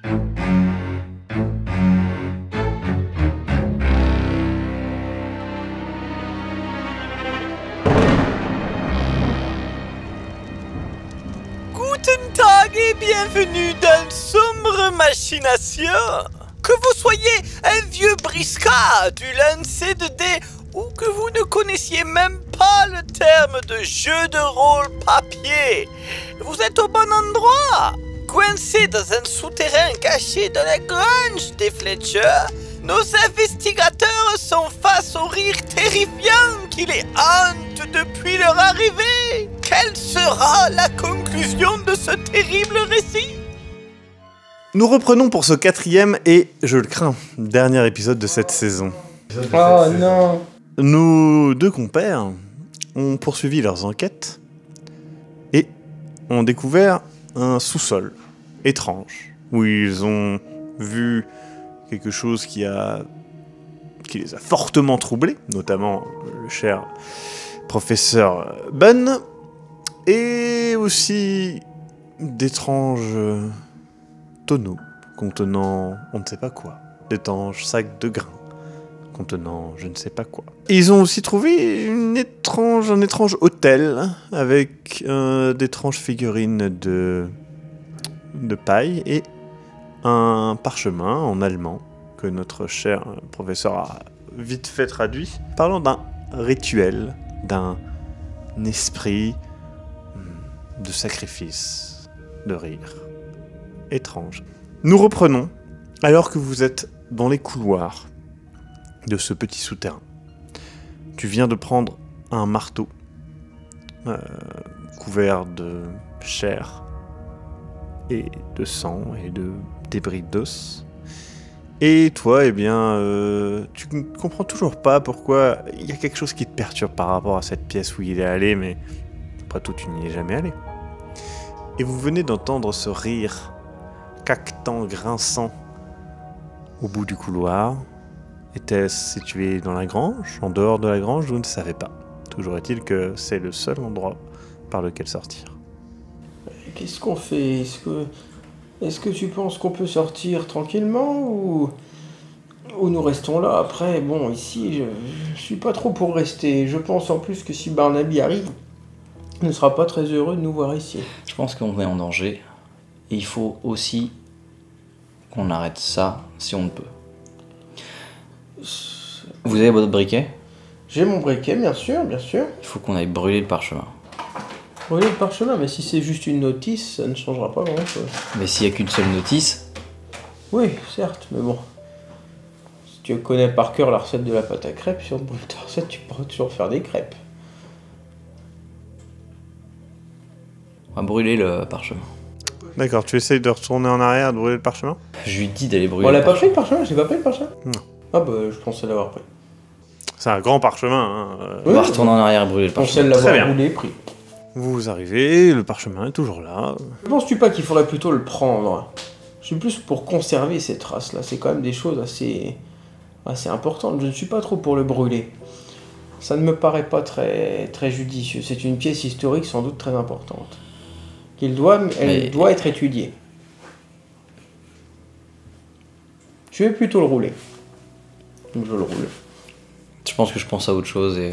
Guten Tag et bienvenue dans sombre machination. Que vous soyez un vieux briscard du lancer de dés ou que vous ne connaissiez même pas le terme de jeu de rôle papier, vous êtes au bon endroit. Coincé dans un souterrain caché dans la grange des Fletcher, nos investigateurs sont face au rire terrifiant qui les hante depuis leur arrivée. Quelle sera la conclusion de ce terrible récit? Nous reprenons pour ce 4e et, je le crains, dernier épisode de cette saison. Oh non! Nos 2 compères ont poursuivi leurs enquêtes et ont découvert un sous-sol étrange où ils ont vu quelque chose qui les a fortement troublés, notamment le cher professeur Bunn, et aussi d'étranges tonneaux contenant on ne sait pas quoi, d'étranges sacs de grains contenant je ne sais pas quoi. Ils ont aussi trouvé un étrange hôtel avec d'étranges figurines de paille et un parchemin en allemand que notre cher professeur a vite fait traduit, parlant d'un rituel, d'un esprit de sacrifice, de rire. Étrange. Nous reprenons alors que vous êtes dans les couloirs de ce petit souterrain. Tu viens de prendre un marteau couvert de chair et de sang et de débris d'os. Et toi, eh bien, tu ne comprends toujours pas pourquoi il y a quelque chose qui te perturbe par rapport à cette pièce où il est allé, mais après tout, tu n'y es jamais allé. Et vous venez d'entendre ce rire caquetant, grinçant au bout du couloir. Était-ce situé dans la grange, en dehors de la grange, vous ne savez pas. Toujours est-il que c'est le seul endroit par lequel sortir. Qu'est-ce qu'on fait? Est-ce que tu penses qu'on peut sortir tranquillement ou nous restons là? Après, bon, ici, je suis pas trop pour rester. Je pense en plus que si Barnaby arrive, il ne sera pas très heureux de nous voir ici. Je pense qu'on est en danger. Et il faut aussi qu'on arrête ça si on le peut. Vous avez votre briquet? J'ai mon briquet, bien sûr, bien sûr. Il faut qu'on aille brûler le parchemin. Brûler le parchemin, mais si c'est juste une notice, ça ne changera pas grand-chose. Mais s'il n'y a qu'une seule notice... Oui, certes, mais bon. Si tu connais par cœur la recette de la pâte à crêpes, si on brûle ta recette, tu pourras toujours faire des crêpes. On va brûler le parchemin. D'accord, tu essayes de retourner en arrière, de brûler le parchemin? Je lui dis d'aller brûler On l'a le pas parchemin. pris le parchemin? Je l'ai pas pris le parchemin? Non. Ah bah, je pensais l'avoir pris. C'est un grand parchemin. On va retourner en arrière et brûler le Je pensais parchemin. l'avoir Très bien. roulé, pris. Vous arrivez, le parchemin est toujours là. Penses-tu pas qu'il faudrait plutôt le prendre? Je suis plus pour conserver ces traces-là. C'est quand même des choses assez importantes. Je ne suis pas trop pour le brûler. Ça ne me paraît pas très judicieux. C'est une pièce historique sans doute très importante. Elle doit être étudiée. Je vais plutôt le rouler. Donc je le roule. Je pense que je pense à autre chose et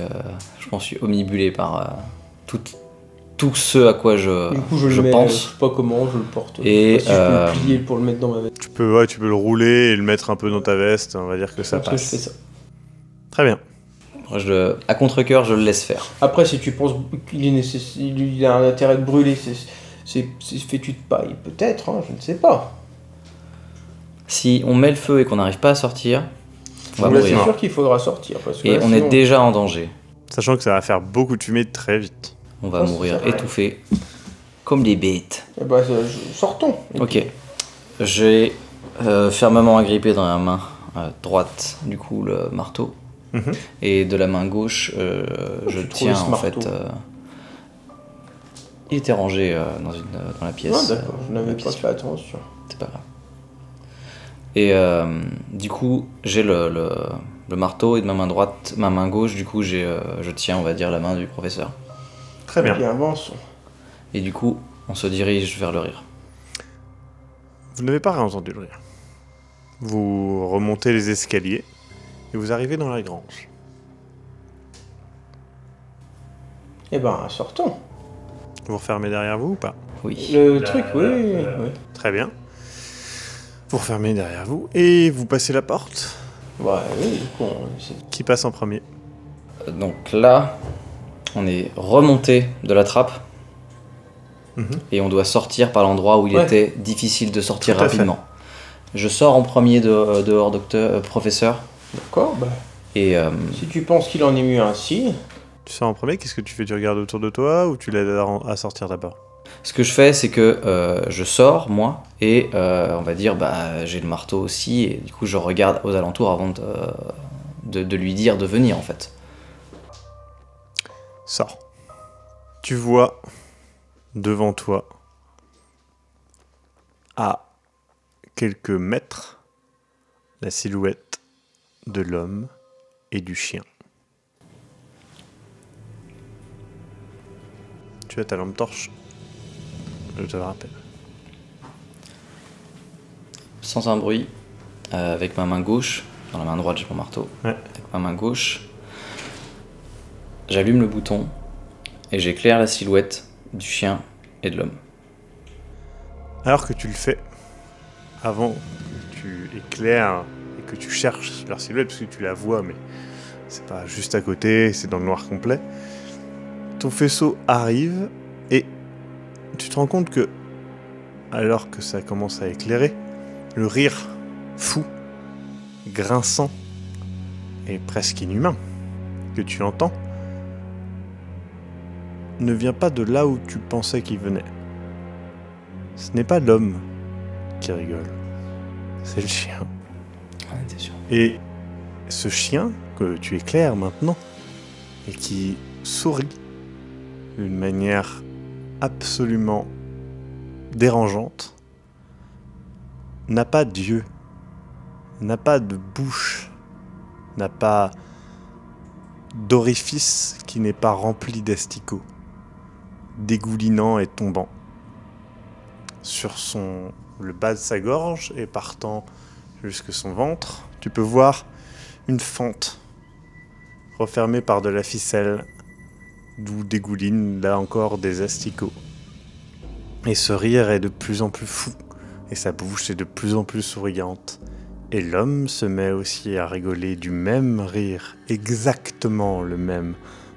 je pense que je suis omnibulé par tout ce à quoi je pense. Je sais pas comment je le porte. Et je sais pas si je peux le plier pour le mettre dans ma veste. Tu peux le rouler et le mettre un peu dans ta veste, on va dire que ça Parce que passe. je fais ça. Très bien. À contre-cœur, je le laisse faire. Après, si tu penses qu'il a un intérêt de brûler ces fétus de paille, peut-être, hein, je ne sais pas. Si on met le feu et qu'on n'arrive pas à sortir, on va Là, c'est mourir. sûr qu'il faudra sortir. Parce que Et là, on est sinon- déjà en danger. Sachant que ça va faire beaucoup de fumée très vite. On va Oh, mourir c'est vrai. étouffés comme des bêtes. Eh ben, sortons. Ok. J'ai fermement agrippé dans la main droite, du coup, le marteau. Mhm. Et de la main gauche, je tu tiens trouvais ce en fait. marteau Il était rangé dans la pièce. Ah, d'accord, je n'avais la pas pièce. fait attention. C'est pas grave. Et du coup, j'ai le marteau et de ma main droite, ma main gauche, du coup, je tiens, on va dire, la main du professeur. Très bien. Avançons. Et du coup, on se dirige vers le rire. Vous n'avez pas entendu le rire. Vous remontez les escaliers et vous arrivez dans la grange. Eh ben, sortons. Vous refermez derrière vous ou pas? Oui. Le truc, oui. Très bien. Vous refermez derrière vous et vous passez la porte. Ouais, oui, du coup, Qui passe en premier? Donc là, on est remonté de la trappe et on doit sortir par l'endroit où il était difficile de sortir Tout à fait. rapidement. Je sors en premier dehors, professeur. D'accord, bah, Et si tu penses qu'il en est mieux ainsi... Tu sors en premier, qu'est-ce que tu fais? Tu regardes autour de toi ou tu l'aides à sortir d'abord? ce que je fais, c'est que je sors, moi, et on va dire, j'ai le marteau aussi, et du coup, je regarde aux alentours avant de lui dire de venir, en fait. Sors. Tu vois devant toi, à quelques mètres, la silhouette de l'homme et du chien. Tu as ta lampe torche, je te le rappelle. Sans un bruit, avec ma main gauche, dans la main droite j'ai mon marteau, Ouais. avec ma main gauche, j'allume le bouton et j'éclaire la silhouette du chien et de l'homme. Alors que tu le fais, avant que tu éclaires et que tu cherches leur silhouette, parce que tu la vois, mais c'est pas juste à côté, c'est dans le noir complet, ton faisceau arrive et tu te rends compte que, alors que ça commence à éclairer, le rire fou, grinçant et presque inhumain que tu entends ne vient pas de là où tu pensais qu'il venait. Ce n'est pas l'homme qui rigole, c'est le chien. On était sûr. Et ce chien que tu éclaires maintenant et qui sourit d'une manière absolument dérangeante n'a pas d'yeux, n'a pas de bouche, n'a pas d'orifice qui n'est pas rempli d'asticots, dégoulinant et tombant sur le bas de sa gorge et partant jusque son ventre. Tu peux voir une fente refermée par de la ficelle d'où dégoulinent là encore des asticots. Et ce rire est de plus en plus fou et sa bouche est de plus en plus souriante. Et l'homme se met aussi à rigoler du même rire, exactement le même,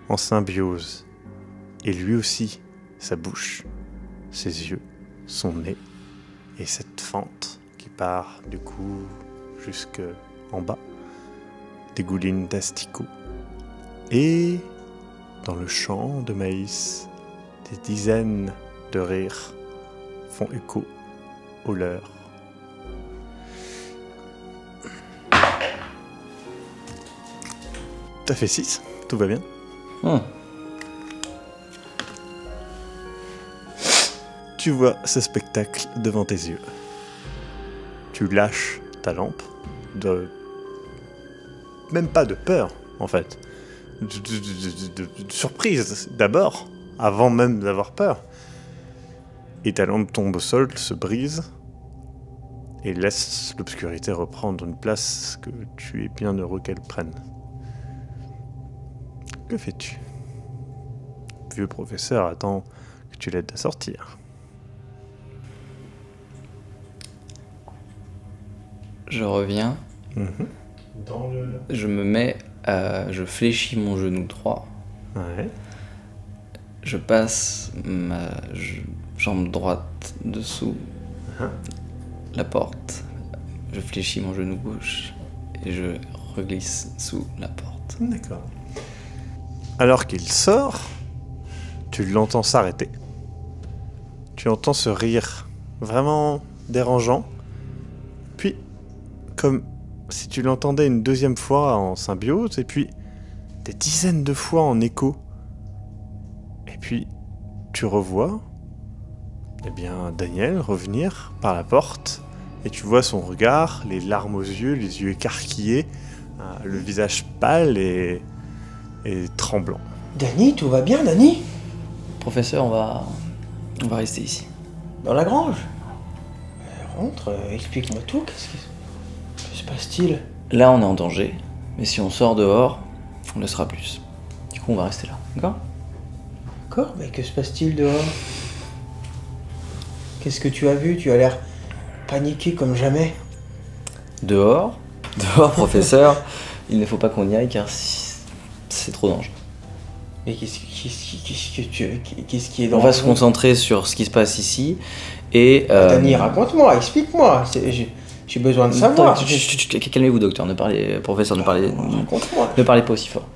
en symbiose. Et lui aussi, sa bouche, ses yeux, son nez, et cette fente qui part du cou jusque en bas, dégouline d'asticots. Et dans le champ de maïs, des dizaines de rires font écho aux leurs. T'as fait 6, tout va bien. Tu vois ce spectacle devant tes yeux. Tu lâches ta lampe, même pas de peur en fait, de surprise d'abord, avant même d'avoir peur. Et ta lampe tombe au sol, se brise, et laisse l'obscurité reprendre une place que tu es bien heureux qu'elle prenne. Que fais-tu? Le vieux professeur attend que tu l'aides à sortir. Je reviens, je me mets je fléchis mon genou droit, Ouais. je passe ma jambe droite dessous la porte, je fléchis mon genou gauche et je reglisse sous la porte. D'accord. Alors qu'il sort, tu l'entends s'arrêter. Tu entends ce rire vraiment dérangeant. Puis, comme si tu l'entendais une deuxième fois en symbiose, et puis des dizaines de fois en écho. Et puis, tu revois, eh bien, Daniel revenir par la porte, et tu vois son regard, les larmes aux yeux, les yeux écarquillés, le visage pâle et tremblant. Danny, tout va bien, Danny? Professeur, on va rester ici. Dans la grange? contre, explique-moi tout. Que se passe-t-il? Là, on est en danger, mais si on sort dehors, on le sera plus. Du coup, on va rester là, d'accord? D'accord, mais que se passe-t-il dehors? Qu'est-ce que tu as vu? Tu as l'air paniqué comme jamais. Dehors, professeur, il ne faut pas qu'on y aille car c'est trop dangereux. Mais qu'est-ce qui est dangereux? On va se concentrer sur ce qui se passe ici et... Dany, raconte-moi, explique-moi. J'ai besoin de savoir. Calmez-vous, docteur, professeur, Raconte-moi. ne parlez pas aussi fort.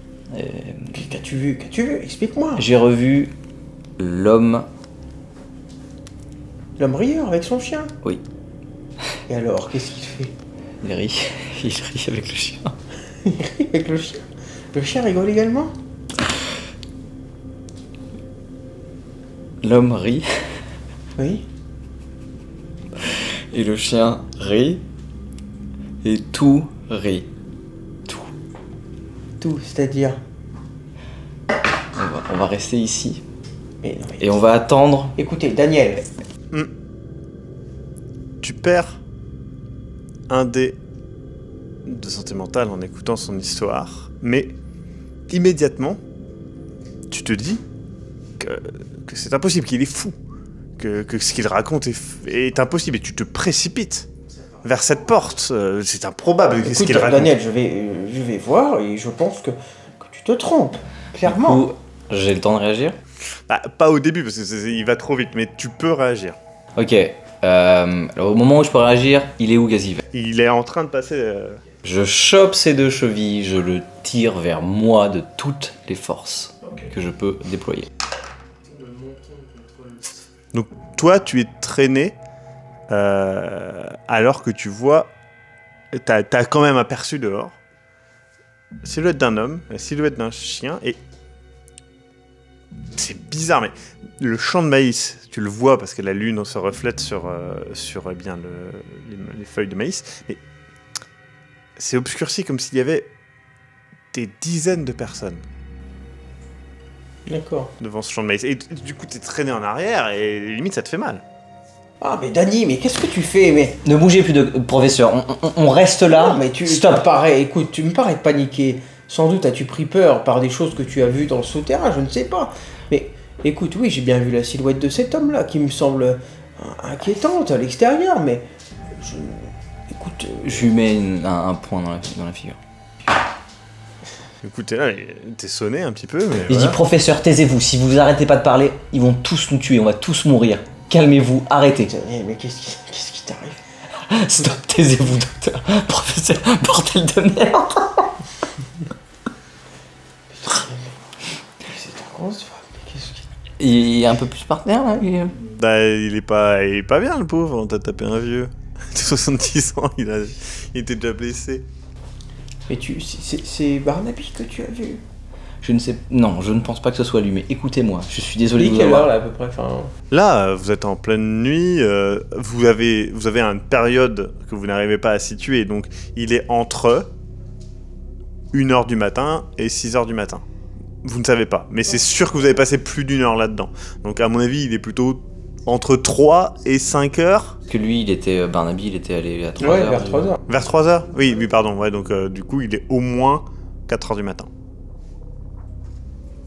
Qu'as-tu vu? Explique-moi. J'ai revu l'homme... L'homme rieur avec son chien? Oui. Et alors, qu'est-ce qu'il fait? Il rit avec le chien. Il rit avec le chien? Le chien rigole également? L'homme rit. Oui. Et le chien rit. Et tout rit. Tout, c'est-à-dire? On va rester ici. Mais non, mais... Et on va attendre. Écoutez, Daniel. Tu perds un dé de santé mentale en écoutant son histoire, mais immédiatement, tu te dis que c'est impossible, qu'il est fou, que ce qu'il raconte est impossible, et tu te précipites vers cette porte. C'est improbable. Écoute, ce qu'il raconte. Daniel, je vais voir, et je pense que tu te trompes, clairement. Du coup, j'ai le temps de réagir? Bah, pas au début, parce qu'il va trop vite, mais tu peux réagir. Ok. Alors, au moment où je peux réagir, il est où, Gaziv? Il est en train de passer... Je chope ses deux chevilles, je le tire vers moi de toutes les forces que je peux déployer. Donc toi, tu es traîné alors que tu vois... T'as quand même aperçu dehors la silhouette d'un homme, la silhouette d'un chien, et... C'est bizarre, mais le champ de maïs, tu le vois parce que la lune se reflète sur eh bien, les feuilles de maïs, mais c'est obscurci comme s'il y avait des dizaines de personnes D'accord. devant ce champ de maïs. Et du coup, t'es traîné en arrière et limite, ça te fait mal. Ah, mais Dany, mais qu'est-ce que tu fais? Mais Ne bougez plus, professeur, on reste là. non, mais Stop. Écoute, tu me parais paniqué. Sans doute as-tu pris peur par des choses que tu as vues dans le souterrain, je ne sais pas. Mais écoute, oui, j'ai bien vu la silhouette de cet homme-là qui me semble inquiétante à l'extérieur, mais écoute, Je lui mets un point dans la figure. Écoute, t'es là, t'es sonné un petit peu, mais Je dis, professeur, taisez-vous, si vous arrêtez pas de parler, ils vont tous nous tuer, on va tous mourir. Calmez-vous, arrêtez. mais qu'est-ce qui t'arrive? Stop, taisez-vous, docteur. Professeur, bordel de merde. C'est un gros femme, mais qu'est-ce qui... Il est un peu plus partenaire, là. bah, il est pas bien, le pauvre. On t'a tapé un vieux. De 70 ans, il était déjà blessé. Mais c'est Barnaby que tu as vu? Je ne sais... Non, je ne pense pas que ce soit lui, mais écoutez-moi, je suis désolé de vous quelle avoir... heure, là, à peu près, enfin... Là, vous êtes en pleine nuit, vous avez une période que vous n'arrivez pas à situer, donc il est entre 1h du matin et 6h du matin. Vous ne savez pas, mais c'est sûr que vous avez passé plus d'1 heure là-dedans. Donc à mon avis, il est plutôt entre 3 et 5 heures. Que lui, Barnaby, il était allé à 3h. Ouais, vers 3h. Vers 3 heures? Oui, pardon, ouais, donc du coup, il est au moins 4 heures du matin.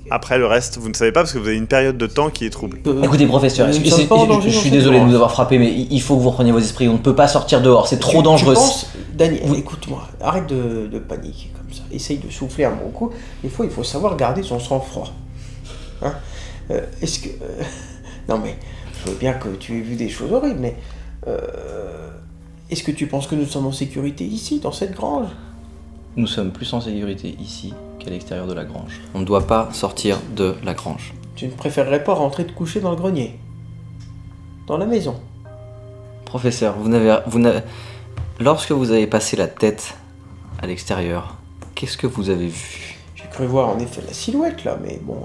Après, le reste, vous ne savez pas parce que vous avez une période de temps qui est trouble. Écoutez, professeur, Nous ne sommes pas en danger je dans suis cette désolé de grange. vous avoir frappé, mais il faut que vous repreniez vos esprits. On ne peut pas sortir dehors, c'est trop dangereux. Tu penses, Dany, Oui. écoute-moi, arrête de paniquer comme ça. Essaye de souffler un bon coup. Des fois, il faut savoir garder son sang-froid. Hein? Est-ce que... non mais, je veux bien que tu aies vu des choses horribles, mais... est-ce que tu penses que nous sommes en sécurité ici, dans cette grange? Nous sommes plus en sécurité ici qu'à l'extérieur de la grange. On ne doit pas sortir de la grange. Tu ne préférerais pas rentrer te coucher dans le grenier? Dans la maison? Professeur, lorsque vous avez passé la tête à l'extérieur, qu'est-ce que vous avez vu? J'ai cru voir en effet la silhouette là, mais bon...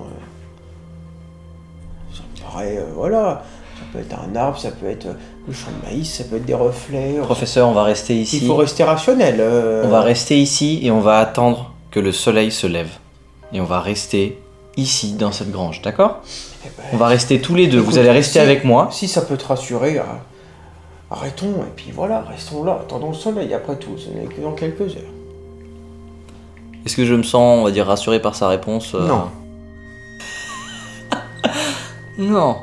ça me paraît... voilà... Ça peut être un arbre, ça peut être le champ de maïs, ça peut être des reflets... Professeur, on va rester ici. Il faut rester rationnel. On va rester ici et on va attendre que le soleil se lève. Et on va rester ici, dans cette grange, d'accord? Eh ben, On va rester tous les deux. écoute, Vous allez rester si- avec moi. Si ça peut te rassurer, arrêtons, et puis voilà, restons là, attendons le soleil, après tout, ce n'est que dans quelques heures. Est-ce que je me sens, on va dire, rassuré par sa réponse Non. Non.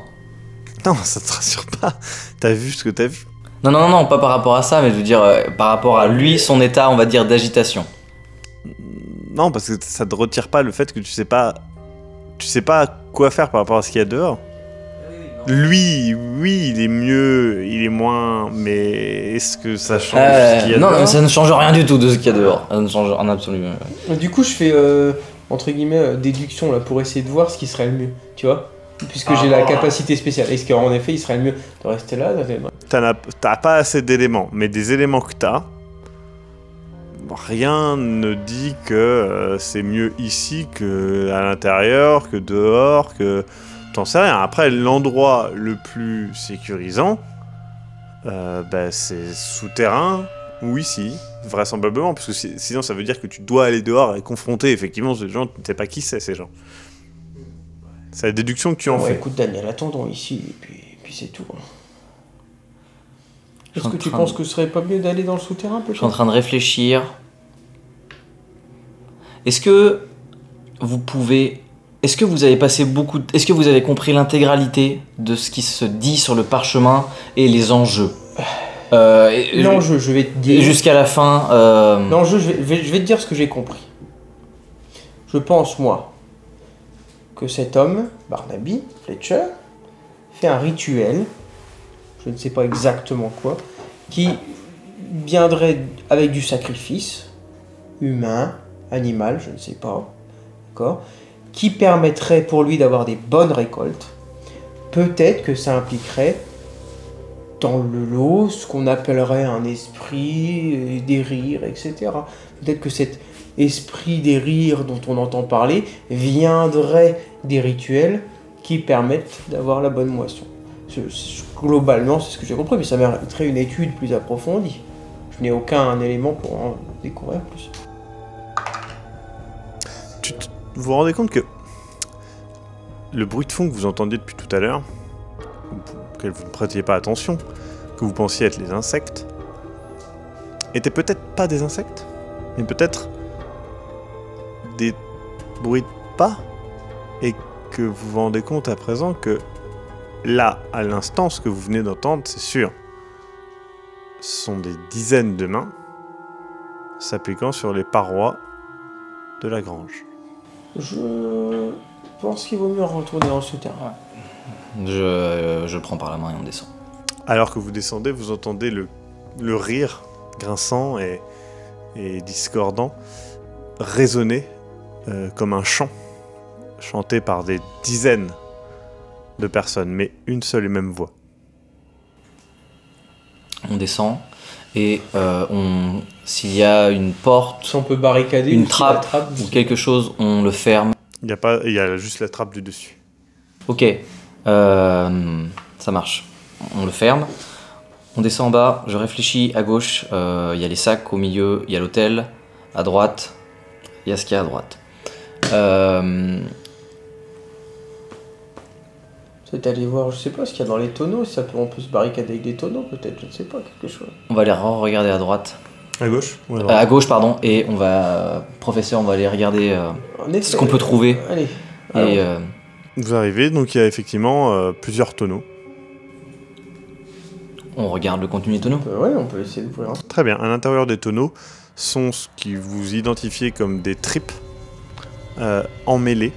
Non, ça te rassure pas. T'as vu ce que t'as vu. Non, pas par rapport à ça, mais je veux dire, par rapport à lui, son état, on va dire, d'agitation. Non, parce que ça te retire pas le fait que tu sais pas quoi faire par rapport à ce qu'il y a dehors. Lui, oui, il est mieux, il est moins, mais est-ce que ça change ce qu'il y a non, dehors? mais ça ne change rien du tout de ce qu'il y a dehors. Ça ne change en absolu. Du coup, je fais, entre guillemets, déduction là, pour essayer de voir ce qui serait le mieux, tu vois. Puisque j'ai la capacité spéciale. Est-ce qu'en effet, il serait le mieux de rester là T'as pas assez d'éléments, mais des éléments que t'as, rien ne dit que c'est mieux ici que à l'intérieur, que dehors, que... T'en sais rien. Après, l'endroit le plus sécurisant, c'est souterrain ou ici, vraisemblablement, parce que sinon ça veut dire que tu dois aller dehors et confronter effectivement ces gens, tu ne sais pas qui c'est ces gens. C'est la déduction que tu en fais. Écoute Daniel, attendons ici, et puis c'est tout. Est-ce que tu penses que ce serait pas mieux d'aller dans le souterrain peut-être ? Je suis en train de réfléchir. Est-ce que vous avez passé beaucoup Est-ce que vous avez compris l'intégralité de ce qui se dit sur le parchemin et les enjeux L'enjeu, je vais te dire... Jusqu'à la fin... L'enjeu, je vais te dire ce que j'ai compris. Je pense, moi, que cet homme, Barnaby Fletcher, fait un rituel, je ne sais pas exactement quoi, qui viendrait avec du sacrifice, humain, animal, je ne sais pas, d'accord, qui permettrait pour lui d'avoir des bonnes récoltes. Peut-être que ça impliquerait dans le lot ce qu'on appellerait un esprit des rires, etc. Peut-être que cet esprit des rires dont on entend parler viendrait des rituels qui permettent d'avoir la bonne moisson. Globalement, c'est ce que j'ai compris, mais ça mériterait une étude plus approfondie. Je n'ai aucun élément pour en découvrir plus. Vous vous rendez compte que le bruit de fond que vous entendiez depuis tout à l'heure, auquel vous ne prêtiez pas attention, que vous pensiez être les insectes, étaient peut-être pas des insectes, mais peut-être des bruits de pas, et que vous vous rendez compte à présent que là, à l'instant, ce que vous venez d'entendre, c'est sûr, ce sont des dizaines de mains s'appliquant sur les parois de la grange. Je pense qu'il vaut mieux retourner dans le souterrain. Je le prends par la main et on descend. Alors que vous descendez, vous entendez le rire grinçant et discordant résonner comme un chant, chanté par des dizaines de personnes, mais une seule et même voix. On descend et s'il y a une porte, Si on peut barricader une aussi trappe, la trappe ou quelque chose, on le ferme. Il y a juste la trappe du dessus. Ok, ça marche. On le ferme. On descend en bas, je réfléchis à gauche, il y a les sacs, au milieu, il y a l'hôtel, à droite, il y a ce qu'il y a à droite. C'est aller voir, je sais pas, ce qu'il y a dans les tonneaux, si on peut se barricader avec des tonneaux, peut-être, je ne sais pas, quelque chose. On va aller regarder à droite. À gauche À gauche, pardon, et on va, professeur, on va aller regarder ce qu'on peut trouver. Allez. Et Vous arrivez, donc il y a effectivement plusieurs tonneaux. on regarde le contenu des tonneaux. Ouais, on peut essayer d'ouvrir un. Très bien, à l'intérieur des tonneaux sont ce qui vous identifiez comme des tripes emmêlées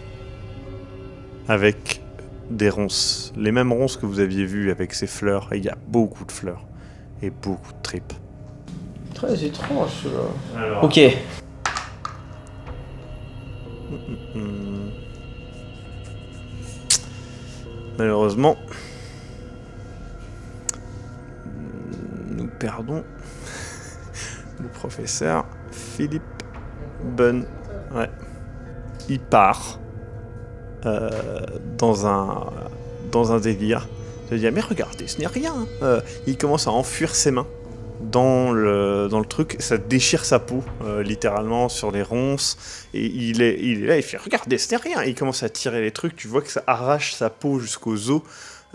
avec des ronces. Les mêmes ronces que vous aviez vues avec ces fleurs, et il y a beaucoup de fleurs et beaucoup de tripes. Très étrange, cela. Alors, Ok. Malheureusement, nous perdons le professeur Philippe Bunn. Ouais. Il part dans un délire. Il dit, mais regardez, ce n'est rien. Il commence à enfuir ses mains dans le truc, ça déchire sa peau, littéralement, sur les ronces, et il est là, il fait, regardez, ce n'est rien, et il commence à tirer les trucs, tu vois que ça arrache sa peau jusqu'aux os,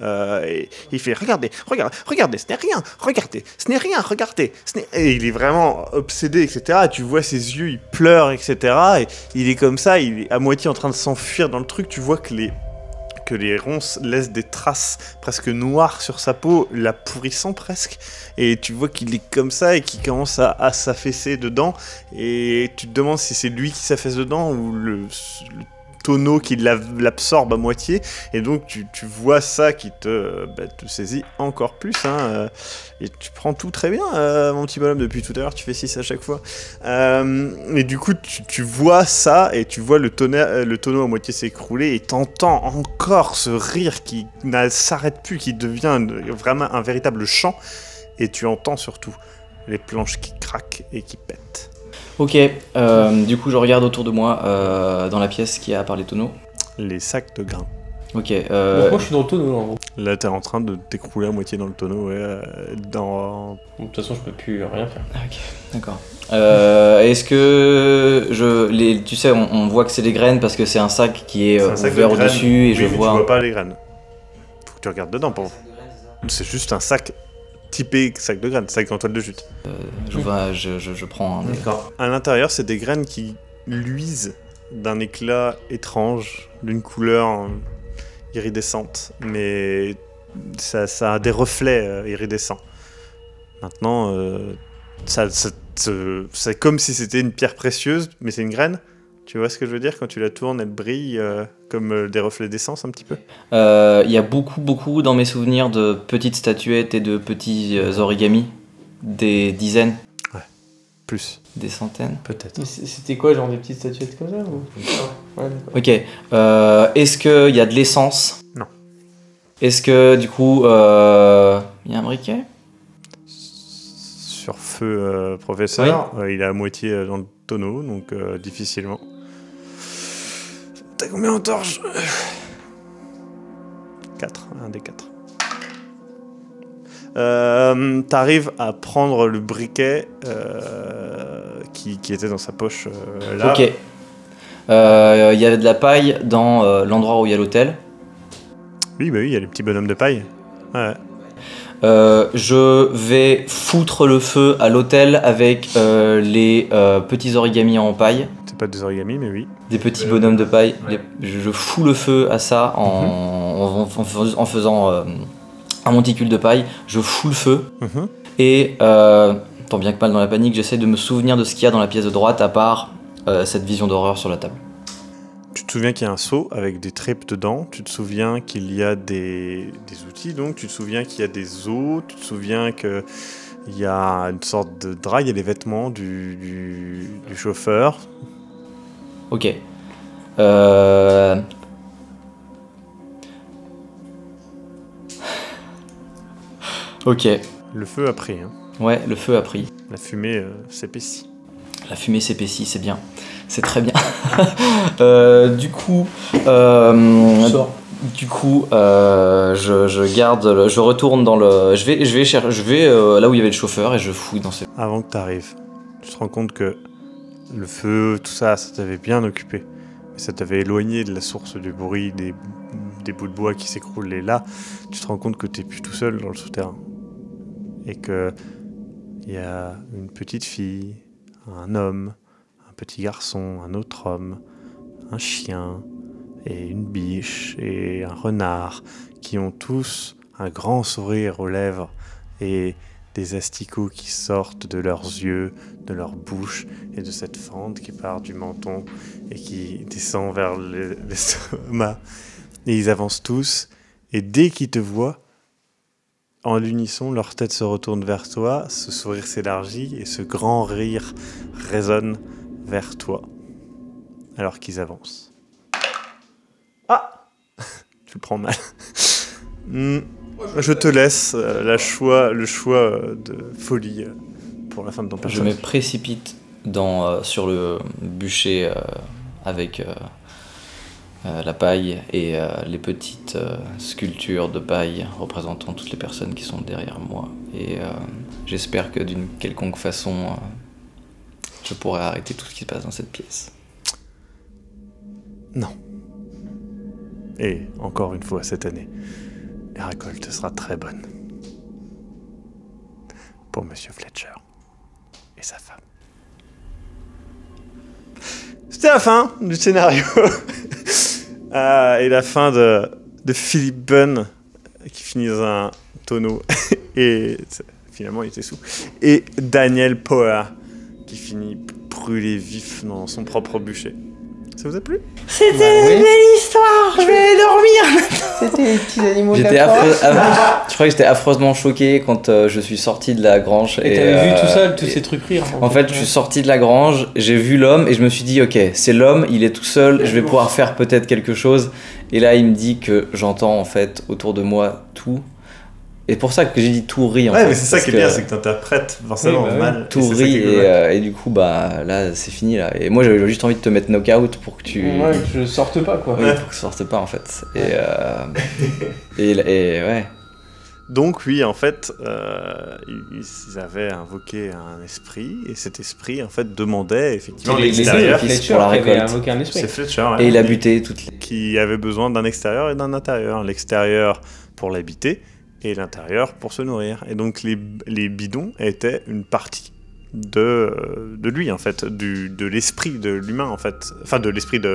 Et il fait regardez, regardez, ce n'est rien, regardez, ce n'est rien, regardez. Et il est vraiment obsédé, etc. Et tu vois ses yeux, il pleure, etc. Et il est comme ça, il est à moitié en train de s'enfuir dans le truc. Tu vois que les ronces laissent des traces presque noires sur sa peau, la pourrissant presque. Et tu vois qu'il est comme ça et qu'il commence à s'affaisser dedans. Et tu te demandes si c'est lui qui s'affaisse dedans ou le tonneau qui l'absorbe à moitié. Et donc tu vois ça qui te saisit encore plus. Hein, et tu prends tout très bien, mon petit bonhomme, depuis tout à l'heure. Tu fais 6 à chaque fois. Et du coup, tu vois ça et tu vois le tonneau à moitié s'écrouler et t'entends encore ce rire qui ne s'arrête plus, qui devient vraiment un véritable chant. Et tu entends surtout les planches qui craquent et qui pètent. Ok, du coup je regarde autour de moi dans la pièce qui a par les tonneaux. Les sacs de grains. Ok. Donc moi je suis dans le tonneau là, en gros. Là t'es en train de t'écrouler à moitié dans le tonneau. De toute façon je peux plus rien faire. Ok, d'accord. Est-ce que tu sais, on voit que c'est des graines parce que c'est un sac qui est ouvert au-dessus et je vois. Tu vois pas les graines. Faut que tu regardes dedans pour. C'est juste un sac typé sac de graines, sac en toile de jute. Je prends un. D'accord. À l'intérieur, c'est des graines qui luisent d'un éclat étrange, d'une couleur iridescente, mais ça a des reflets iridescents. Maintenant, c'est comme si c'était une pierre précieuse, mais c'est une graine. Tu vois ce que je veux dire? Quand tu la tournes, elle brille comme des reflets d'essence un petit peu. Il y a beaucoup dans mes souvenirs de petites statuettes et de petits origamis. Des dizaines. Ouais, plus. Des centaines. Peut-être. C'était quoi, genre des petites statuettes comme ça ou... Ouais, d'accord. Ok. Est-ce qu'il y a de l'essence? Non. Est-ce que du coup, il y a un briquet? Sur feu, professeur, il est à moitié dans le tonneau, donc difficilement. T'as combien en torche? 4, un des 4. T'arrives à prendre le briquet qui était dans sa poche là. Ok. Il y avait de la paille dans l'endroit où il y a l'hôtel. Oui, bah oui, il y a les petits bonhommes de paille. Ouais. Je vais foutre le feu à l'hôtel avec les petits origamis en paille. C'est pas des origamis, mais oui. Des petits bonhommes de paille. Ouais. Je fous le feu à ça en faisant un monticule de paille. Je fous le feu. Et tant bien que mal dans la panique, j'essaie de me souvenir de ce qu'il y a dans la pièce de droite à part cette vision d'horreur sur la table. Tu te souviens qu'il y a un seau avec des tripes dedans, tu te souviens qu'il y a des outils, donc tu te souviens qu'il y a des os, tu te souviens qu'il y a une sorte de drap, il y a les vêtements du chauffeur. Ok. Ok. Le feu a pris. Hein. Ouais, le feu a pris. La fumée s'épaissit. La fumée s'épaissit, c'est bien. C'est très bien. Du coup, je garde, je retourne dans le, je vais là où il y avait le chauffeur et je fouille dans ses. Avant que tu arrives, tu te rends compte que le feu, tout ça, ça t'avait bien occupé, mais ça t'avait éloigné de la source du bruit, des bouts de bois qui s'écroulaient là. Tu te rends compte que t'es plus tout seul dans le souterrain et que il y a une petite fille, un homme, un petit garçon, un autre homme, un chien et une biche et un renard qui ont tous un grand sourire aux lèvres et des asticots qui sortent de leurs yeux, de leur bouche et de cette fente qui part du menton et qui descend vers l'estomac. Et ils avancent tous et dès qu'ils te voient, en l'unisson, leur tête se retourne vers toi, ce sourire s'élargit et ce grand rire résonne vers toi, alors qu'ils avancent. Ah! Tu le prends mal. Je te laisse le choix de folie pour la fin de ton personnage. Je me précipite sur le bûcher avec la paille et les petites sculptures de paille représentant toutes les personnes qui sont derrière moi. Et j'espère que d'une quelconque façon, je pourrai arrêter tout ce qui se passe dans cette pièce. Non. Et encore une fois cette année, la récolte sera très bonne. Pour Monsieur Fletcher et sa femme. C'était la fin du scénario. Et la fin de Philip Bunn, qui finit dans un tonneau. Et finalement, il était sous. Et Daniel Poher, qui finit brûlé vif dans son propre bûcher. Ça vous a plu? C'était une belle histoire, je vais aller dormir. C'était les petits animaux de J'étais la forêt. je crois que j'étais affreusement choqué quand je suis sorti de la grange. Et t'avais vu tout ça, tous ces trucs rire. En fait, je suis sorti de la grange, j'ai vu l'homme et je me suis dit, ok, c'est l'homme, il est tout seul, je vais pouvoir faire peut-être quelque chose. Et là, il me dit que j'entends en fait autour de moi tout. Et pour ça que j'ai dit tout rit en fait. Ouais, mais c'est ça qui est bien, c'est que t'interprètes forcément mal. Tout rit et du coup, bah là, c'est fini là. Et moi, j'avais juste envie de te mettre knock-out pour que tu. Ouais, que je sorte pas quoi. Oui, pour que tu sortes pas en fait. Et ouais. Donc oui, en fait, ils avaient invoqué un esprit, et cet esprit, en fait, demandait effectivement l'extérieur. Fletcher pour la récolte. Invoqué un esprit. C'est Fletcher, ouais, Et il a buté toutes les... qui avait besoin d'un extérieur et d'un intérieur. L'extérieur pour l'habiter, et l'intérieur pour se nourrir. Et donc les bidons étaient une partie de lui, en fait, de l'esprit de l'humain, en fait. Enfin, de l'esprit du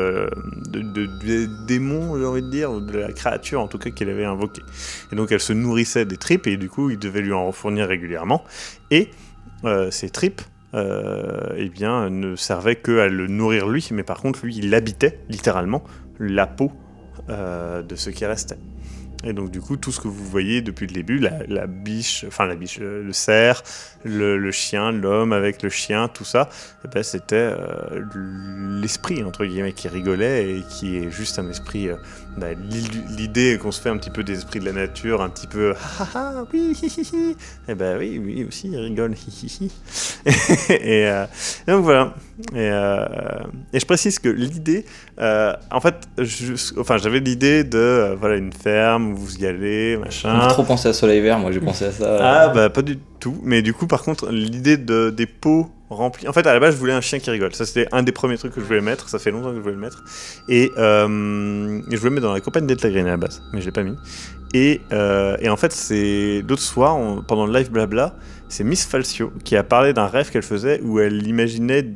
démon, j'ai envie de dire, ou de la créature, en tout cas, qu'il avait invoquée. Et donc, elle se nourrissait des tripes, et du coup, il devait lui en fournir régulièrement. Et ces tripes, eh bien, ne servaient qu'à le nourrir lui, mais par contre, lui, il habitait, littéralement, la peau de ce qui restait. Et donc du coup, tout ce que vous voyez depuis le début, la biche, le cerf, le chien, l'homme avec le chien, tout ça, eh ben, c'était l'esprit, entre guillemets, qui rigolait et qui est juste un esprit... l'idée qu'on se fait un petit peu des esprits de la nature, un petit peu « ah ah, oui, hi hi hi », eh ben oui, lui aussi, il rigole, hi hi hi. Et donc voilà. Et je précise que l'idée, en fait, j'avais l'idée de voilà, une ferme où vous y allez, machin. J'ai trop pensé à Soleil Vert, moi j'ai pensé à ça. Ah bah pas du tout, mais du coup par contre l'idée des pots remplis, en fait à la base je voulais un chien qui rigole, ça c'était un des premiers trucs que je voulais mettre, ça fait longtemps que je voulais le mettre, et je voulais le mettre dans la campagne d'Elta Green à la base, mais je l'ai pas mis. Et en fait c'est l'autre soir, pendant le live blabla, c'est Miss Falcio qui a parlé d'un rêve qu'elle faisait où elle imaginait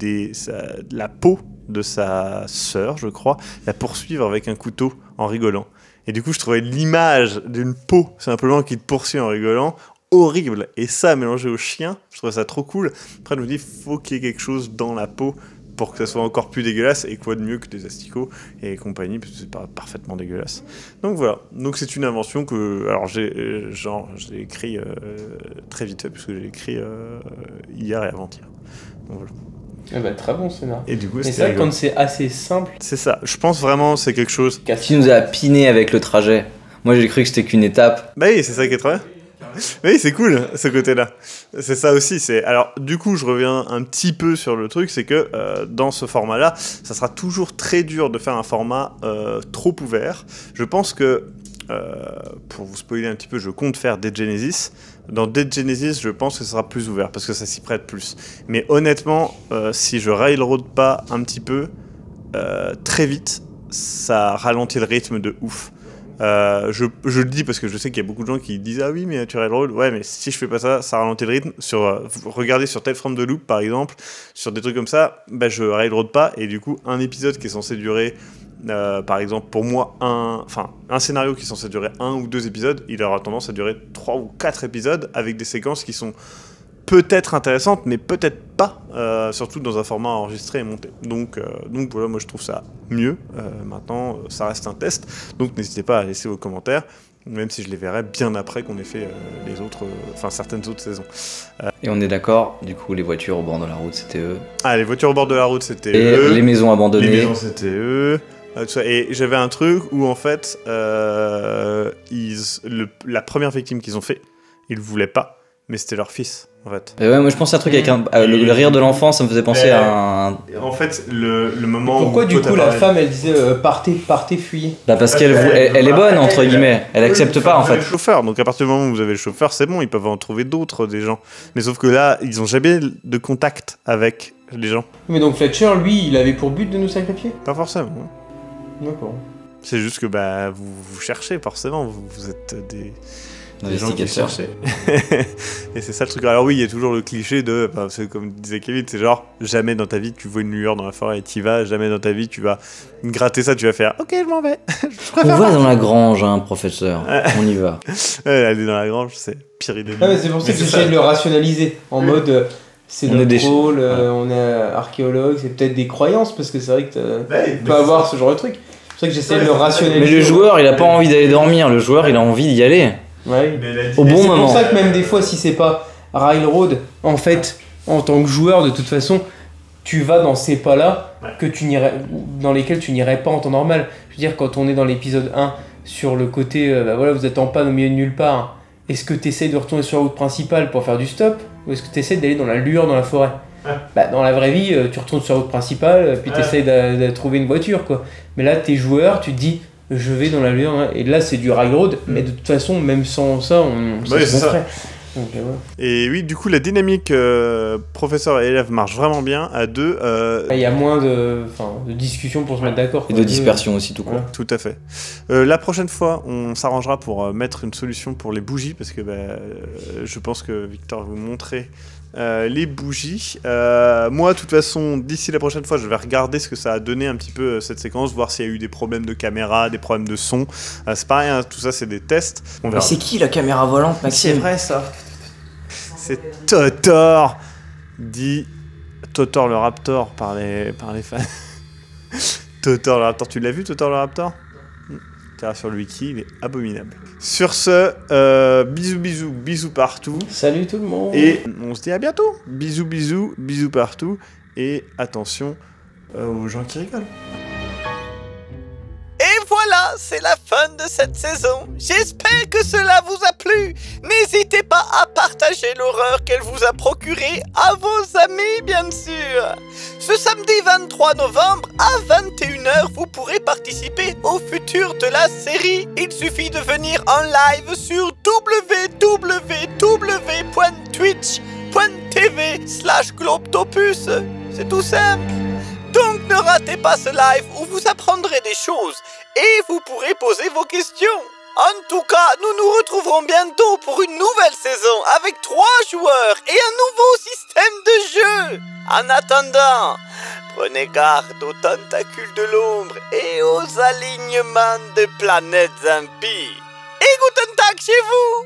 la peau de sa sœur, je crois, la poursuivre avec un couteau en rigolant. Et du coup, je trouvais l'image d'une peau simplement qui te poursuit en rigolant horrible. Et ça, mélangé au chien, je trouvais ça trop cool. Après, je me dis, faut qu'il y ait quelque chose dans la peau pour que ça soit encore plus dégueulasse. Et quoi de mieux que des asticots et compagnie, parce que c'est pas parfaitement dégueulasse. Donc voilà. Donc c'est une invention que, alors j'ai écrit très vite fait, puisque j'ai écrit hier et avant-hier. Donc voilà. Eh ben, très bon scénario. Et du coup, c'est vrai que quand c'est assez simple. C'est ça. Je pense vraiment c'est quelque chose. Tu nous as piné avec le trajet. Moi j'ai cru que c'était qu'une étape. Bah oui, c'est ça qui est très bien. Oui, c'est cool ce côté-là. C'est ça aussi. Alors du coup, je reviens un petit peu sur le truc, c'est que dans ce format-là, ça sera toujours très dur de faire un format trop ouvert. Je pense que pour vous spoiler un petit peu, je compte faire Dead Genesis. Dans Dead Genesis, je pense que ça sera plus ouvert parce que ça s'y prête plus. Mais honnêtement, si je railroad pas un petit peu, très vite, ça ralentit le rythme de ouf. Je le dis parce que je sais qu'il y a beaucoup de gens qui disent ah oui mais tu railroad, ouais mais si je fais pas ça, ça ralentit le rythme. Regardez sur Tales from the Loop par exemple, sur des trucs comme ça, bah, je railroad pas et du coup un épisode qui est censé durer par exemple pour moi un scénario qui est censé durer 1 ou 2 épisodes, il aura tendance à durer 3 ou 4 épisodes avec des séquences qui sont peut-être intéressantes mais peut-être pas, surtout dans un format enregistré et monté. Donc voilà, moi je trouve ça mieux. Maintenant ça reste un test, donc n'hésitez pas à laisser vos commentaires, même si je les verrai bien après qu'on ait fait certaines autres saisons. Et on est d'accord, du coup les voitures au bord de la route c'était eux. Ah, les voitures au bord de la route c'était et eux. Les maisons abandonnées. Les maisons c'était eux. Et j'avais un truc où en fait la première victime qu'ils ont fait, ils le voulaient pas, mais c'était leur fils en fait. Et ouais, moi je pensais à un truc avec le rire de l'enfant, ça me faisait penser à un... En fait le moment pourquoi où du coup la femme elle disait partez fuyez. Bah parce qu'elle est bonne entre guillemets, elle accepte pas en fait. Le chauffeur, donc à partir du moment où vous avez le chauffeur, c'est bon, ils peuvent en trouver d'autres des gens. Mais sauf que là, ils ont jamais de contact avec les gens. Mais donc Fletcher lui, il avait pour but de nous sacrifier? Pas forcément. D'accord. C'est juste que bah, vous cherchez forcément, vous êtes des gens qui Investigateur. cherchaient. Et c'est ça le truc. Alors oui, il y a toujours le cliché de, enfin, c'est comme disait Kevin, c'est genre jamais dans ta vie tu vois une lueur dans la forêt et t'y vas, jamais dans ta vie tu vas gratter ça, tu vas faire ok je m'en vais. On va dans la grange, hein, professeur. On y va. Aller dans la grange, c'est pire idée. Ah, mais c'est pour ça que j'essaie de le rationaliser en mode c'est On notre est des rôle, ouais. on est archéologue, c'est peut-être des croyances parce que c'est vrai que tu peux mais avoir ce genre de truc. C'est pour ça que j'essaie de le rationaliser. Mais le joueur, il a pas envie d'aller dormir. Le joueur, il a envie d'y aller. Ouais. Au bon C'est moment. pour ça que même des fois, si c'est pas Railroad, en fait, en tant que joueur, de toute façon, tu vas dans ces pas-là que tu n'irais, dans lesquels tu n'irais pas en temps normal. Je veux dire, quand on est dans l'épisode 1, sur le côté, bah voilà, vous êtes en panne au milieu de nulle part, est-ce que tu essaies de retourner sur la route principale pour faire du stop, ou est-ce que tu essaies d'aller dans la lueur dans la forêt? Bah, dans la vraie vie, tu retournes sur la route principale, puis tu essaies de trouver une voiture, quoi. Mais là, t'es joueur, tu te dis, je vais dans la lueur, hein. Et là, c'est du Railroad, mais de toute façon, même sans ça, on sait Oui, ce c'est qu'on ça. ferait. Donc, ouais. Et oui, du coup, la dynamique professeur et élève marche vraiment bien à deux. Il y a moins de discussions pour se mettre d'accord. Et quoi. de dispersion aussi, tout court. Voilà. Tout à fait. La prochaine fois, on s'arrangera pour mettre une solution pour les bougies, parce que je pense que Victor va vous montrer les bougies. Moi, de toute façon, d'ici la prochaine fois, je vais regarder ce que ça a donné un petit peu cette séquence, voir s'il y a eu des problèmes de caméra, des problèmes de son. C'est pareil, hein, tout ça, c'est des tests. On Mais verra. c'est qui la caméra volante, Maxime? vrai, ça. C'est Totor, dit Totor le Raptor par les fans. Totor le Raptor, tu l'as vu, Totor le Raptor? Tu iras sur le wiki, il est abominable. Sur ce, bisous partout. Salut tout le monde. Et on se dit à bientôt. Bisous partout. Et attention aux gens qui rigolent. Et voilà, c'est la fin de cette saison. J'espère que cela vous a plu. N'hésitez pas à partager l'horreur qu'elle vous a procurée à vos amis, bien sûr. Ce samedi 23 novembre à 21h, vous pourrez participer au futur de la série. Il suffit de venir en live sur www.twitch.tv/Globetopus. C'est tout simple. Donc ne ratez pas ce live où vous apprendrez des choses et vous pourrez poser vos questions. En tout cas, nous nous retrouverons bientôt pour une nouvelle saison avec 3 joueurs et un nouveau système de jeu. En attendant, prenez garde aux tentacules de l'ombre et aux alignements de planètes impies. Et Guten Tag chez vous!